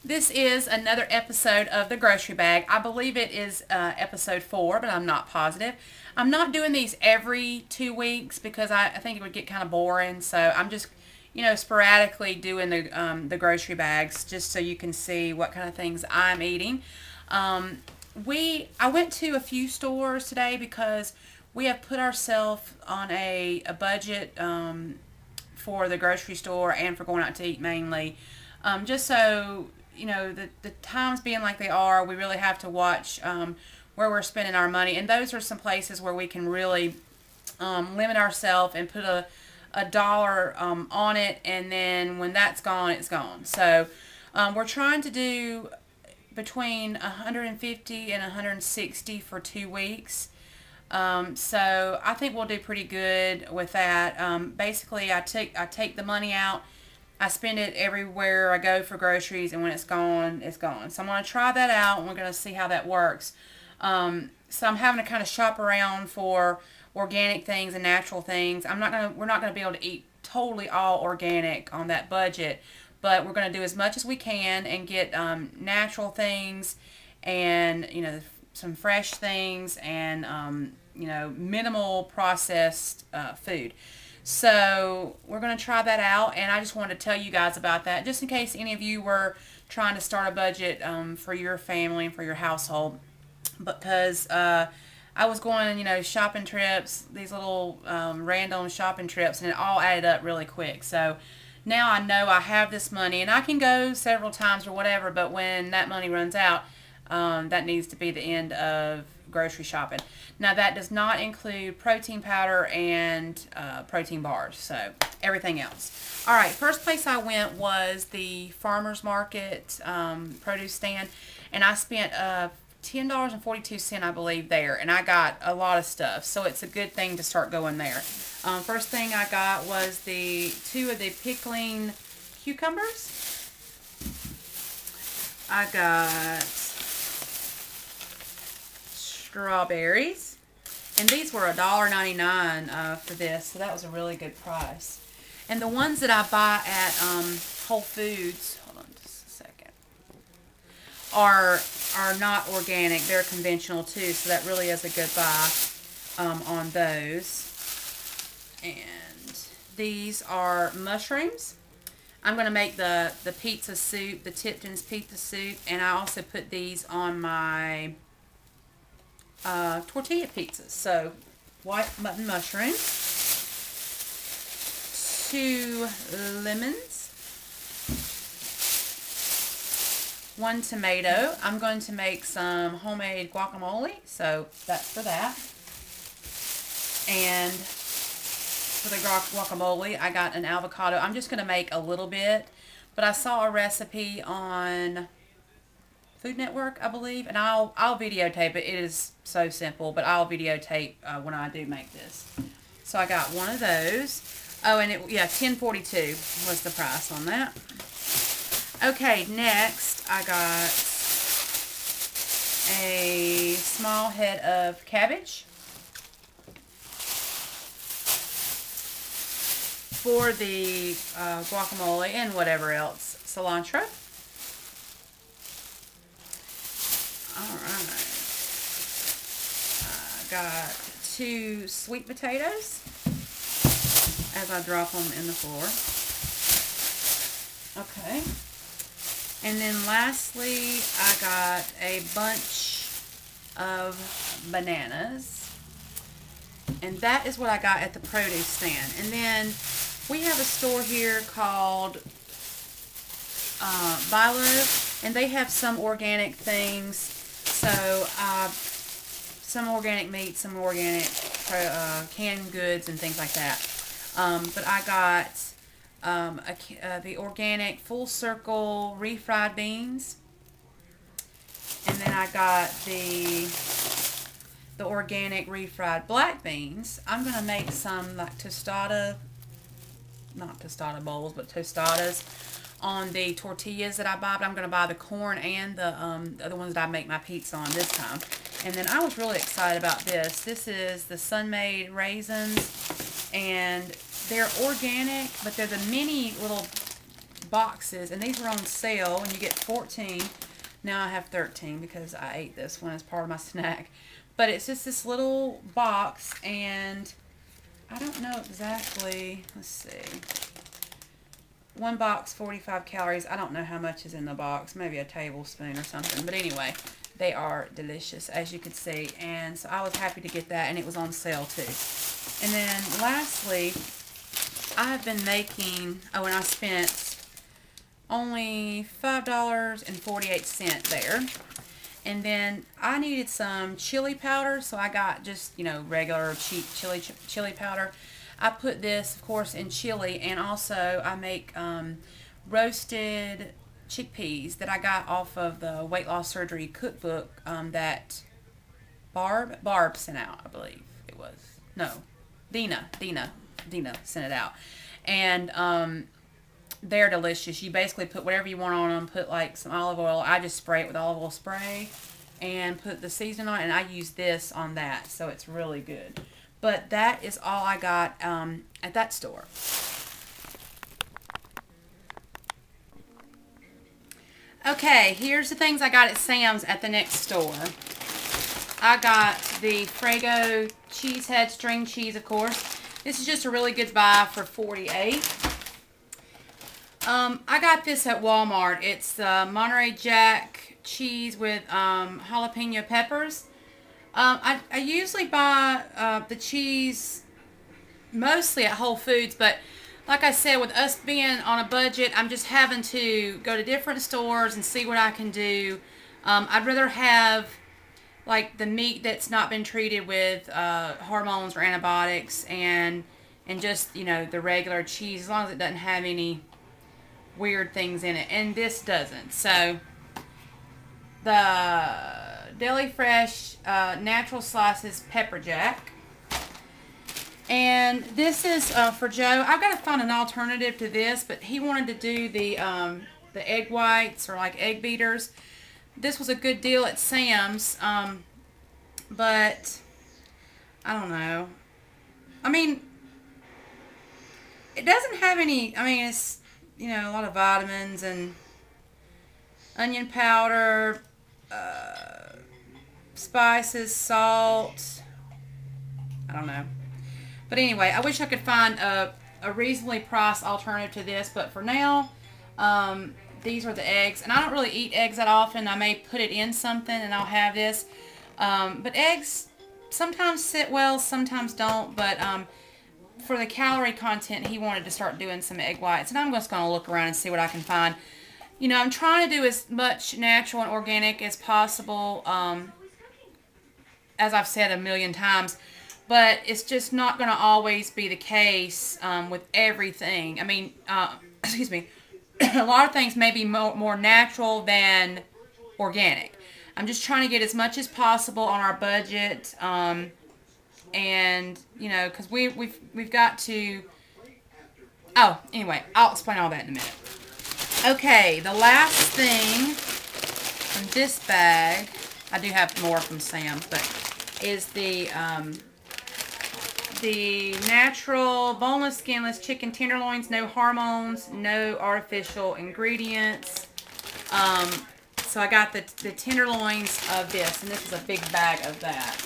This is another episode of The Grocery Bag. I believe it is episode 4, but I'm not positive. I'm not doing these every 2 weeks because I think it would get kind of boring. So I'm just, sporadically doing the grocery bags just so you can see what kind of things I'm eating. I went to a few stores today because we have put ourselves on a budget for the grocery store and for going out to eat mainly. Just so the times being like they are, we really have to watch where we're spending our money, and those are some places where we can really limit ourselves and put a dollar on it, and then when that's gone, it's gone. So we're trying to do between 150 and 160 for 2 weeks. So I think we'll do pretty good with that. Basically, I take the money out. I spend it everywhere I go for groceries, and when it's gone, it's gone. So I'm going to try that out, and we're going to see how that works. So I'm having to kind of shop around for organic things and natural things. We're not going to be able to eat totally all organic on that budget, but we're going to do as much as we can and get natural things and some fresh things and minimal processed food. So we're going to try that out, and I just wanted to tell you guys about that just in case any of you were trying to start a budget for your family and for your household, because I was going, shopping trips, these little random shopping trips, and it all added up really quick. So now I know I have this money, and I can go several times or whatever, but when that money runs out, that needs to be the end of grocery shopping. Now that does not include protein powder and protein bars, so everything else. Alright, first place I went was the farmer's market produce stand, and I spent $10.42 I believe there, and I got a lot of stuff, so it's a good thing to start going there. First thing I got was two of the pickling cucumbers. I got strawberries, and these were $1.99 for this, so that was a really good price. And the ones that I buy at Whole Foods, hold on just a second, are not organic. They're conventional too, so that really is a good buy on those. And these are mushrooms. I'm going to make the pizza soup, the Tipton's pizza soup, and I also put these on my tortilla pizzas. So white mutton mushrooms, 2 lemons, 1 tomato. I'm going to make some homemade guacamole, so that's for that. And for the guacamole, I got an avocado. I'm just going to make a little bit, but I saw a recipe on Food Network, I believe, and I'll videotape it. It is so simple, but I'll videotape when I do make this. So I got one of those. Oh, and $10.42 was the price on that. Okay, next I got a small head of cabbage for the guacamole and whatever else, cilantro. Alright, I got 2 sweet potatoes as I drop them in the floor. Okay, and then lastly I got a bunch of bananas, and that is what I got at the produce stand. And then we have a store here called Bilo, and they have some organic things. So some organic meat, some organic canned goods and things like that. But I got the organic Full Circle refried beans, and then I got the organic refried black beans. I'm gonna make some like tostada, not tostada bowls, but tostadas on the tortillas that I buy, but I'm going to buy the corn and the other ones that I make my pizza on this time. And then I was really excited about this. This is the Sun-Maid raisins, and they're organic, but they're the mini little boxes, and these were on sale, and you get 14. Now I have 13 because I ate this one as part of my snack. But it's just this little box, and I don't know exactly. Let's see. One box, 45 calories. I don't know how much is in the box. Maybe a tablespoon or something. But anyway, they are delicious, as you can see. And so I was happy to get that, and it was on sale too. And then lastly, I have been making, and I spent only $5.48 there. And then I needed some chili powder, so I got just, you know, regular cheap chili powder. I put this, of course, in chili, and also I make roasted chickpeas that I got off of the Weight Loss Surgery cookbook that Barb sent out, I believe it was. No, Dina sent it out. And they're delicious. You basically put whatever you want on them. Put like some olive oil. I just spray it with olive oil spray and put the seasoning on it, and I use this on that, so it's really good. But that is all I got at that store. Okay, here's the things I got at Sam's at the next store. I got the Prego Cheesehead string cheese, of course. This is just a really good buy for $48. I got this at Walmart. It's the Monterey Jack cheese with jalapeno peppers. I usually buy the cheese mostly at Whole Foods, but like I said, with us being on a budget, I'm just having to go to different stores and see what I can do. I'd rather have like the meat that's not been treated with hormones or antibiotics, and just, you know, the regular cheese, as long as it doesn't have any weird things in it, and this doesn't. So the Deli Fresh Natural Slices Pepper Jack, and this is for Joe. I've got to find an alternative to this, but he wanted to do the egg whites, or like egg beaters. This was a good deal at Sam's, but I don't know. I mean, it doesn't have any, I mean, it's, you know, a lot of vitamins and onion powder, spices, salt. I don't know. But anyway, I wish I could find a reasonably priced alternative to this. But for now, these are the eggs. And I don't really eat eggs that often. I may put it in something and I'll have this. But eggs sometimes sit well, sometimes don't. But for the calorie content, he wanted to start doing some egg whites. And I'm just going to look around and see what I can find. You know, I'm trying to do as much natural and organic as possible, as I've said a million times. But it's just not going to always be the case with everything. I mean, excuse me, a lot of things may be more natural than organic. I'm just trying to get as much as possible on our budget, and you know, because we've got to. Oh, anyway, I'll explain all that in a minute. Okay, the last thing from this bag, I do have more from Sam's, but is the natural boneless, skinless chicken tenderloins, no hormones, no artificial ingredients. So I got the tenderloins of this, and this is a big bag of that.